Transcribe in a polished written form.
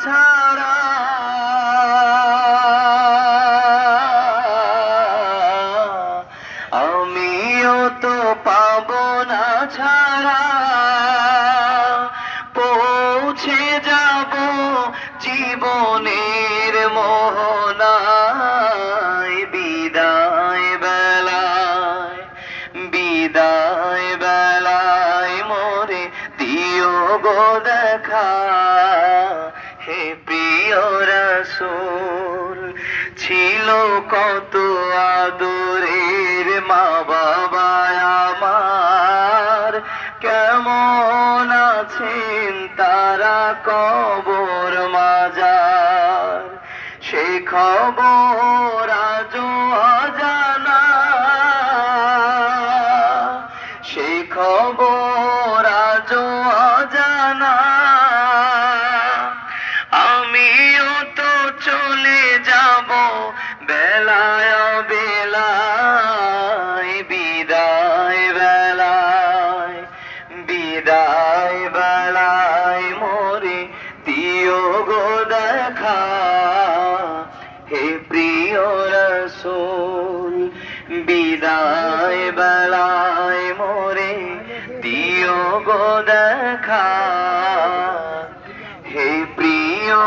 ছাড়া আমিও তো পাবো না ছাড়া, পৌঁছে যাব জীবনের মোহনায়। বিদায় বেলায়, বিদায় বেলায় মোরে দিও গো দেখা, হে প্রিয় রাসূল। ছিল কত আদরের মা বাবা আমার, কেমন আছেন তারা কবর মাজার, সে খবর আজও অজানা, সে খবর আজও অজানা। আমিও তো চলে যাব বেলায় বেলায়, বিদায় বেলায়, বিদায় বেলায় মোরে দিও গো দেখা, হে প্রিয় রাসূল। বিদায় বেলায় মোরে দিও গো দেখা, হে প্রিয়